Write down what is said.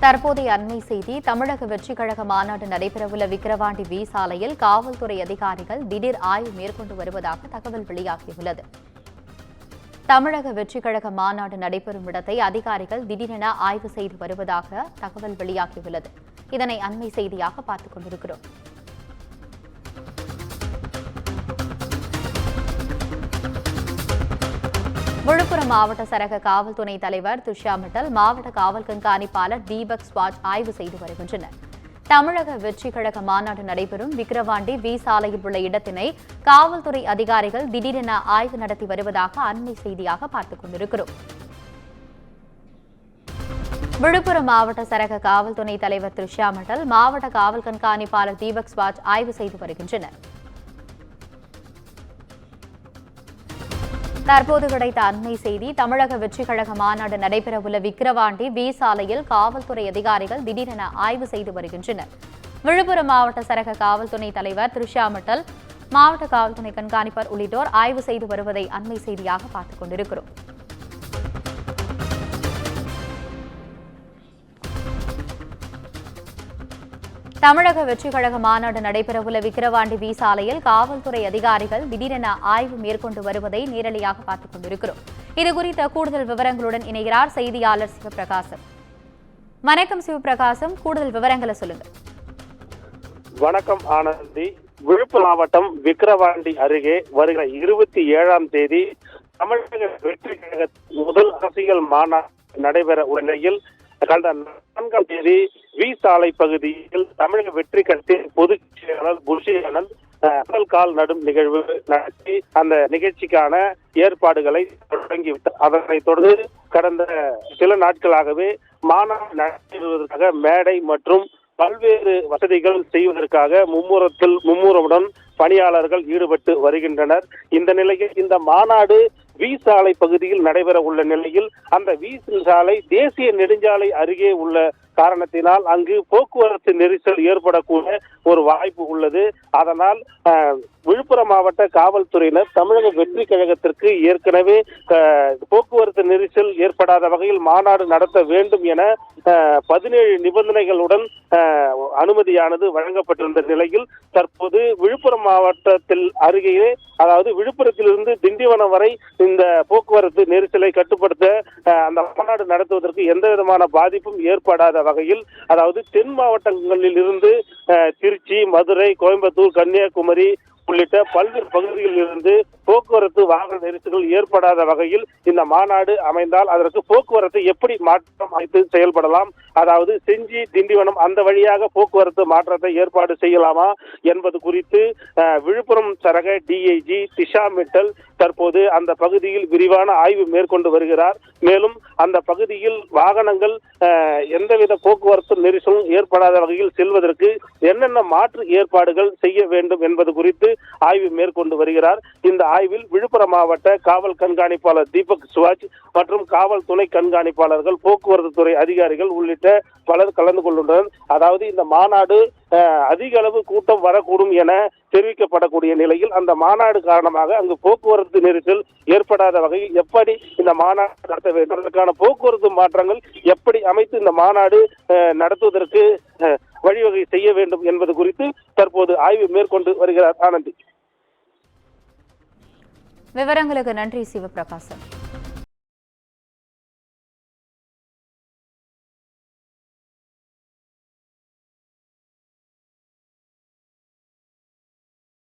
தற்போதைய அண்மை செய்தி. தமிழக வெற்றிக் கழக மாநாடு நடைபெறவுள்ள விக்கிரவாண்டி வி சாலையில் காவல்துறை அதிகாரிகள் திடீர் ஆய்வு மேற்கொண்டு வருவதாக தகவல் வெளியாகியுள்ளது. தமிழக வெற்றிக் கழக மாநாடு நடைபெறும் இடத்தை அதிகாரிகள் திடீரென ஆய்வு செய்து வருவதாக தகவல் வெளியாகியுள்ளது. இதனை அண்மை செய்தியாக பார்த்துக் கொண்டிருக்கிறோம். விழுப்புரம் மாவட்ட சரக காவல் துணை தலைவர் துஷா மிட்டல், மாவட்ட காவல் கண்காணிப்பாளர் தீபக் ஸ்வாஜ் ஆய்வு செய்து வருகின்றனர். தமிழக வெற்றிக் கழக மாநாடு நடைபெறும் விக்கிரவாண்டி வி சாலையில் உள்ள இடத்தினை காவல்துறை அதிகாரிகள் திடீரென ஆய்வு நடத்தி வருவதாக அண்மை செய்தியாக பார்த்துக் கொண்டிருக்கிறோம். விழுப்புரம் மாவட்ட சரக காவல் துணை தலைவர் துஷா மிட்டல், மாவட்ட காவல் கண்காணிப்பாளர் தீபக் ஸ்வாஜ் ஆய்வு செய்து வருகின்றனர். தற்போது கிடைத்த அண்மை செய்தி. தமிழக வெற்றிக் கழக மாநாடு நடைபெறவுள்ள விக்கிரவாண்டி வி சாலையில் காவல்துறை அதிகாரிகள் திடீரென ஆய்வு செய்து வருகின்றனர். விழுப்புரம் மாவட்ட சரக காவல் துணை தலைவர் துஷா மிட்டல், மாவட்ட காவல் துணை கண்காணிப்பாளர் உள்ளிட்டோர் ஆய்வு செய்து வருவதை அண்மை செய்தியாக பார்த்துக் கொண்டிருக்கிறோம். தமிழக வெற்றிக் கழக மாநாடு நடைபெறவுள்ள விக்கிரவாண்டி வி சாலையில் காவல்துறை அதிகாரிகள் திடீரென ஆய்வு மேற்கொண்டு வருவதை நேரடியாக பார்த்துக் கொண்டிருக்கிறோம். இதுகுறித்த கூடுதல் விவரங்களுடன் இணைகிறார் செய்தியாளர் சிவபிரகாசம். வணக்கம் சிவபிரகாசம், கூடுதல் விவரங்களை சொல்லுங்க. வணக்கம் ஆனந்தி. விழுப்புரம் மாவட்டம் விக்கிரவாண்டி அருகே வருகிற 27ஆம் தேதி தமிழக வெற்றிக் கழக முதல் அரசியல் மாநாடு நடைபெற உள்ள நிலையில் கடந்த 4ஆம் தேதி வி சாலை பகுதியில் தமிழக வெற்றி கழகத்தின் பொதுச் செயலாளர் புஷி ஆனந்த் முதல் கால் நடும் நிகழ்வு நடத்தி அந்த நிகழ்ச்சிக்கான ஏற்பாடுகளை தொடங்கிவிட்டார். அதனைத் தொடர்ந்து கடந்த சில நாட்களாகவே மாநாடு நடத்துவதற்காக மேடை மற்றும் பல்வேறு வசதிகள் செய்வதற்காக மும்முரமுடன் பணியாளர்கள் ஈடுபட்டு வருகின்றனர். இந்த நிலையில் இந்த மாநாடு வி சாலை பகுதியில் நடைபெற உள்ள நிலையில் அந்த வி சாலை தேசிய நெடுஞ்சாலை அருகே உள்ள காரணத்தினால் அங்கு போக்குவரத்து நெரிசல் ஏற்படக்கூடிய ஒரு வாய்ப்பு உள்ளது. அதனால் விழுப்புரம் மாவட்ட காவல்துறையினர் தமிழக வெற்றி கழகத்திற்கு ஏற்கனவே போக்குவரத்து நெரிசல் ஏற்படாத வகையில் மாநாடு நடத்த வேண்டும் என 17 நிபந்தனைகளுடன் அனுமதியானது வழங்கப்பட்டிருந்த நிலையில் தற்போது விழுப்புரம் மாவட்டத்தில் அருகே, அதாவது விழுப்புரத்திலிருந்து திண்டிவனம் வரை இந்த போக்குவரத்து நெரிசலை கட்டுப்படுத்த அந்த மாநாடு நடத்துவதற்கு எந்த விதமான பாதிப்பும் ஏற்படாத வகையில், அதாவது தென் மாவட்டங்களில் இருந்து திருச்சி, மதுரை, கோயம்புத்தூர், கன்னியாகுமரி உள்ளிட்ட பல்வேறு பகுதிகளில் இருந்து போக்குவரத்து வாகன நெரிசல்கள் ஏற்படாத வகையில் இந்த மாநாடு அமைந்தால் அதற்கு போக்குவரத்து எப்படி மாற்றம் அமைத்து செயல்படலாம், அதாவது செஞ்சி, திண்டிவனம் அந்த வழியாக போக்குவரத்து மாற்றத்தை ஏற்பாடு செய்யலாமா என்பது குறித்து விழுப்புரம் சரக டிஐஜி திஷா மிட்டல் தற்போது அந்த பகுதியில் விரிவான ஆய்வு மேற்கொண்டு வருகிறார். மேலும் அந்த பகுதியில் வாகனங்கள் எந்தவித போக்குவரத்து நெரிசலும் ஏற்படாத வகையில் செல்வதற்கு என்னென்ன மாற்று ஏற்பாடுகள் செய்ய வேண்டும் என்பது குறித்து ஆய்வு மேற்கொண்டு வருகிறார். இந்த ஆய்வில் விழுப்புரம் மாவட்ட காவல் கண்காணிப்பாளர் தீபக் ஸ்வாஜ் மற்றும் காவல் துணை கண்காணிப்பாளர்கள், போக்குவரத்து துறை அதிகாரிகள் உள்ளிட்ட பலர் கலந்து கொண்டுள்ளனர். அதாவது இந்த மாநாடு அதிக அளவு கூட்டம் வரக்கூடும் என தெரிவிக்கப்படக்கூடிய நிலையில் அந்த மாநாடு காரணமாக அங்கு போக்குவரத்து நெரிசல் ஏற்படாத வகையில் எப்படி இந்த மாநாடு நடத்த வேண்டும், அதற்கான போக்குவரத்து மாற்றங்கள் எப்படி அமைத்து இந்த மாநாடு நடத்துவதற்கு வழிவகை செய்ய வேண்டும் என்பது குறித்து தற்போது ஆய்வு மேற்கொண்டு வருகிறார். ஆனந்தி, விவரங்களுக்கு நன்றி சிவபிரகாசம்.